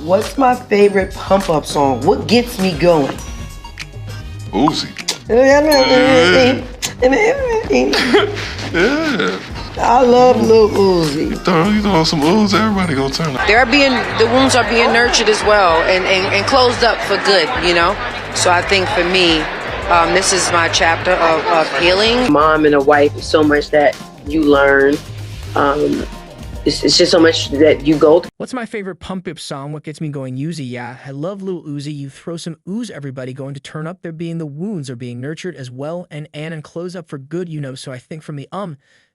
What's my favorite pump-up song? What gets me going? Uzi. Yeah. I love Lil Uzi. You throw some Uzi, everybody gonna turn up. The wounds are being nurtured as well and closed up for good, you know? So I think for me, this is my chapter of healing. Mom and a wife is so much that you learn. It's just so much that you go through. What's my favorite pump-up song? What gets me going? Uzi, yeah. I love Lil Uzi. You throw some ooze, everybody going to turn up. There being the wounds are being nurtured as well and close up for good, you know. So I think for me,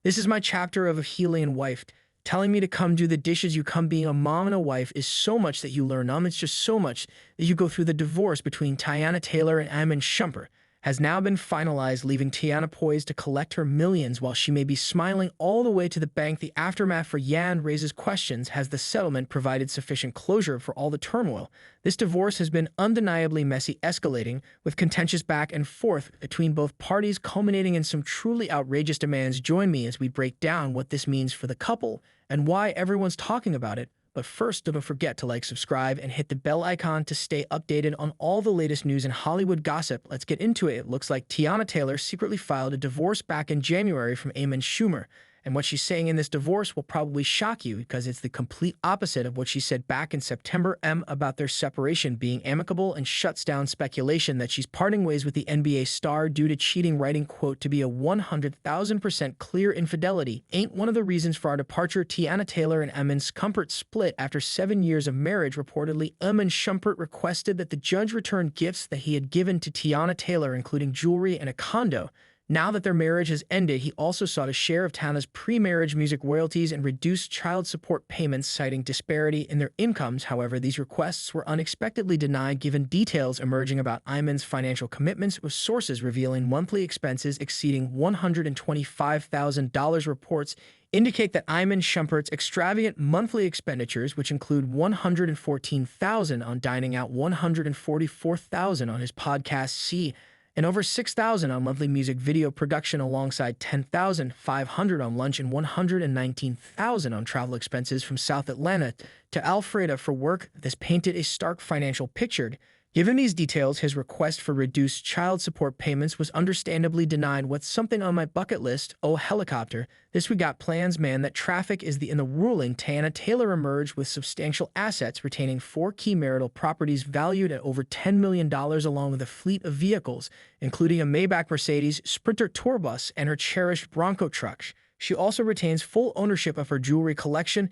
this is my chapter of a healing wife. Telling me to come do the dishes, you come being a mom and a wife is so much that you learn. It's just so much that you go through. The divorce between Teyana Taylor and Iman Shumpert has now been finalized, leaving Teyana poised to collect her millions while she may be smiling all the way to the bank. The aftermath for Yan raises questions. Has the settlement provided sufficient closure for all the turmoil? This divorce has been undeniably messy, escalating with contentious back and forth between both parties, culminating in some truly outrageous demands. Join me as we break down what this means for the couple and why everyone's talking about it. But first, don't forget to like, subscribe, and hit the bell icon to stay updated on all the latest news and Hollywood gossip. Let's get into it. It looks like Teyana Taylor secretly filed a divorce back in January from Iman Shumpert. And what she's saying in this divorce will probably shock you because it's the complete opposite of what she said back in September about their separation being amicable, and shuts down speculation that she's parting ways with the NBA star due to cheating, writing, quote, "to be a 100,000% clear infidelity ain't one of the reasons for our departure." Teyana Taylor and Iman Shumpert split after 7 years of marriage. Reportedly, Iman Shumpert requested that the judge return gifts that he had given to Teyana Taylor, including jewelry and a condo. Now that their marriage has ended, he also sought a share of Teyana's pre-marriage music royalties and reduced child support payments, citing disparity in their incomes. However, these requests were unexpectedly denied, given details emerging about Iman's financial commitments, with sources revealing monthly expenses exceeding $125,000. Reports indicate that Iman Shumpert's extravagant monthly expenditures, which include $114,000 on dining out, $144,000 on his podcast, and over $6,000 on monthly music video production, alongside $10,500 on lunch and $119,000 on travel expenses from South Atlanta to Alpharetta for work. This painted a stark financial picture. Given these details, his request for reduced child support payments was understandably denied. What's something on my bucket list? Oh, helicopter. This we got plans, man. That traffic is in the ruling. Teyana Taylor emerged with substantial assets, retaining 4 key marital properties valued at over $10 million, along with a fleet of vehicles, including a Maybach Mercedes Sprinter tour bus and her cherished Bronco truck. She also retains full ownership of her jewelry collection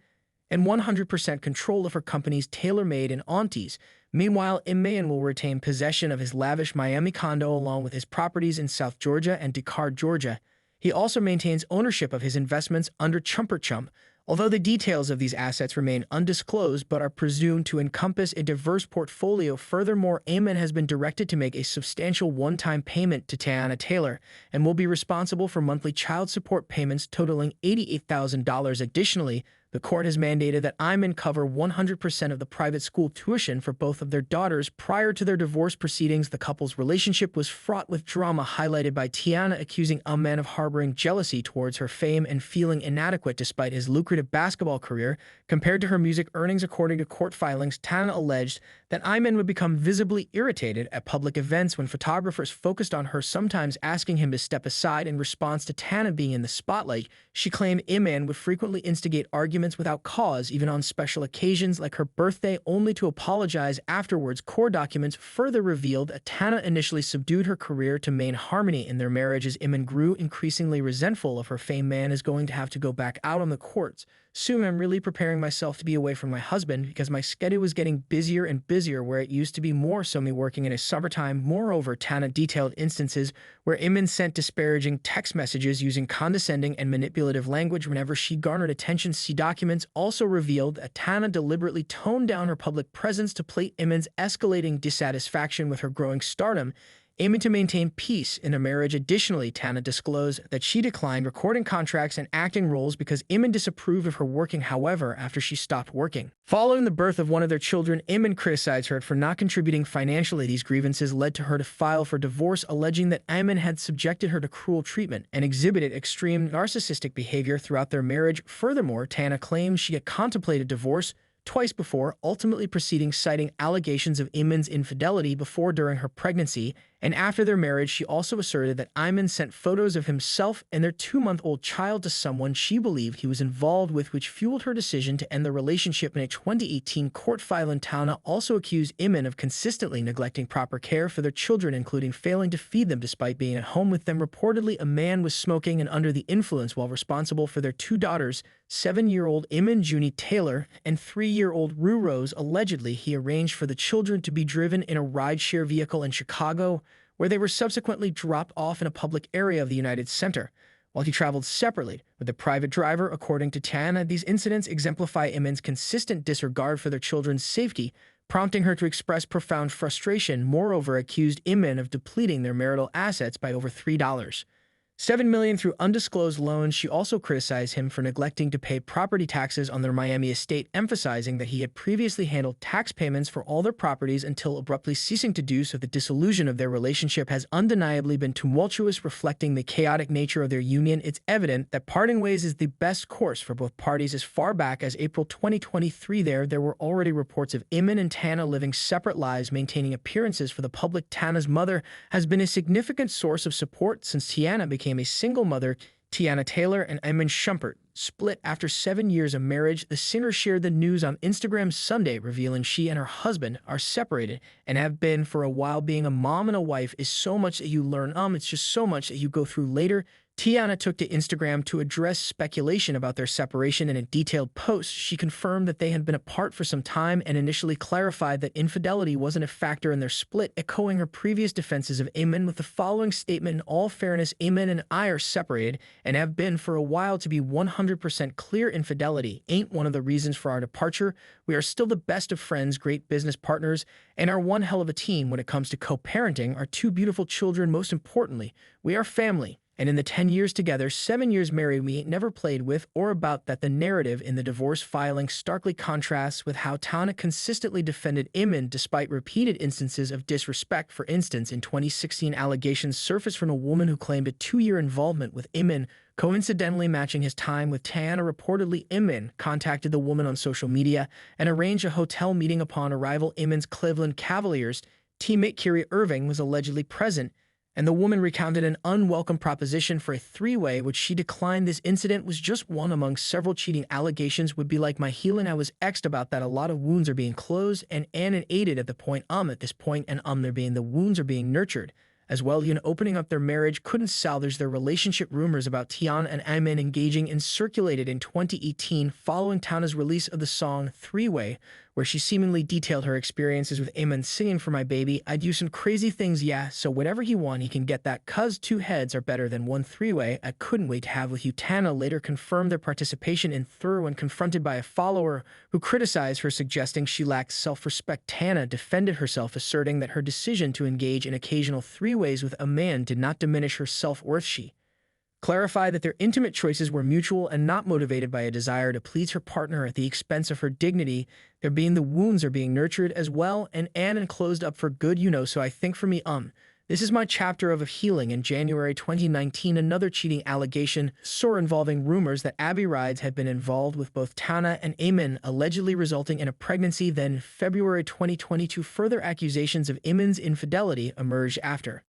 and 100% control of her companies TaylorMade and Aunties. Meanwhile, Iman will retain possession of his lavish Miami condo along with his properties in South Georgia and Decatur, Georgia. He also maintains ownership of his investments under Chumperchump, although the details of these assets remain undisclosed but are presumed to encompass a diverse portfolio. Furthermore, Iman has been directed to make a substantial one-time payment to Teyana Taylor and will be responsible for monthly child support payments totaling $88,000. Additionally, the court has mandated that Iman cover 100% of the private school tuition for both of their daughters. Prior to their divorce proceedings, the couple's relationship was fraught with drama, highlighted by Teyana accusing Iman of harboring jealousy towards her fame and feeling inadequate despite his lucrative basketball career compared to her music earnings. According to court filings, Teyana alleged that Iman would become visibly irritated at public events when photographers focused on her, sometimes asking him to step aside in response to Teyana being in the spotlight. She claimed Iman would frequently instigate arguments without cause, even on special occasions like her birthday, only to apologize afterwards. Court documents further revealed that Teyana initially subdued her career to maintain harmony in their marriage. As Iman grew increasingly resentful of her fame, man is going to have to go back out on the courts soon. I'm really preparing myself to be away from my husband because my schedule was getting busier and busier, where it used to be more so me working in a summertime. Moreover, Teyana detailed instances where Iman sent disparaging text messages using condescending and manipulative language whenever she garnered attention. See documents also revealed that Teyana deliberately toned down her public presence to plate Iman's escalating dissatisfaction with her growing stardom, aiming to maintain peace in a marriage. Additionally, Teyana disclosed that she declined recording contracts and acting roles because Iman disapproved of her working. However, after she stopped working following the birth of one of their children, Iman criticized her for not contributing financially. These grievances led to her to file for divorce, alleging that Iman had subjected her to cruel treatment and exhibited extreme narcissistic behavior throughout their marriage. Furthermore, Teyana claimed she had contemplated divorce twice before, ultimately proceeding citing allegations of Iman's infidelity before during her pregnancy, and after their marriage she also asserted that Iman sent photos of himself and their 2-month-old child to someone she believed he was involved with, which fueled her decision to end the relationship. In a 2018 court filing, Teyana also accused Iman of consistently neglecting proper care for their children, including failing to feed them despite being at home with them. Reportedly, a man was smoking and under the influence while responsible for their 2 daughters, 7-year-old Iman Juni Taylor and 3-year-old Rue Rose. Allegedly, he arranged for the children to be driven in a rideshare vehicle in Chicago, where they were subsequently dropped off in a public area of the United Center, while he traveled separately with a private driver. According to Teyana, these incidents exemplify Iman's consistent disregard for their children's safety, prompting her to express profound frustration. Moreover, accused Iman of depleting their marital assets by over $3.7 million through undisclosed loans. She also criticized him for neglecting to pay property taxes on their Miami estate, emphasizing that he had previously handled tax payments for all their properties until abruptly ceasing to do so. The dissolution of their relationship has undeniably been tumultuous, reflecting the chaotic nature of their union. It's evident that parting ways is the best course for both parties. As far back as April 2023, there were already reports of Iman and Teyana living separate lives, maintaining appearances for the public. Teyana's mother has been a significant source of support since Teyana became a single mother. Teyana Taylor and Iman Shumpert split after 7 years of marriage. The singer shared the news on Instagram Sunday, revealing she and her husband are separated and have been for a while. Being a mom and a wife is so much that you learn. It's just so much that you go through later. Teyana took to Instagram to address speculation about their separation. In a detailed post, she confirmed that they had been apart for some time and initially clarified that infidelity wasn't a factor in their split, echoing her previous defenses of Iman with the following statement: "In all fairness, Iman and I are separated and have been for a while. To be 100% clear, infidelity ain't one of the reasons for our departure. We are still the best of friends, great business partners, and are one hell of a team when it comes to co-parenting our 2 beautiful children. Most importantly, we are family. And in the 10 years together, 7 years married, we ain't never played with or about that." The narrative in the divorce filing starkly contrasts with how Teyana consistently defended Iman despite repeated instances of disrespect. For instance, in 2016, allegations surfaced from a woman who claimed a 2-year involvement with Iman, coincidentally matching his time with Teyana. Reportedly, Iman contacted the woman on social media and arranged a hotel meeting. Upon arrival, Iman's Cleveland Cavaliers teammate Kyrie Irving was allegedly present, and the woman recounted an unwelcome proposition for a 3-way, which she declined. This incident was just one among several cheating allegations. Would be like my healing. I was exed about that. A lot of wounds are being closed and aided at the point at this point, and they're being, the wounds are being nurtured as well. Opening up their marriage couldn't salvage their relationship. Rumors about Teyana and Iman engaging in circulated in 2018 following Teyana's release of the song 3-Way, where she seemingly detailed her experiences with Iman, singing, "For my baby, I'd do some crazy things, yeah, so whatever he want, he can get that, cuz 2 heads are better than 1 3-way. I couldn't wait to have with you." Teyana later confirmed their participation in Thur when confronted by a follower who criticized her, suggesting she lacked self-respect. Teyana defended herself, asserting that her decision to engage in occasional 3-ways with a man did not diminish her self-worth. She clarified that their intimate choices were mutual and not motivated by a desire to please her partner at the expense of her dignity. The wounds are being nurtured as well, and closed up for good. So I think for me, this is my chapter of healing. In January 2019, another cheating allegation soared involving rumors that Abby Rides had been involved with both Teyana and Iman, allegedly resulting in a pregnancy. Then in February 2022, further accusations of Iman's infidelity emerged after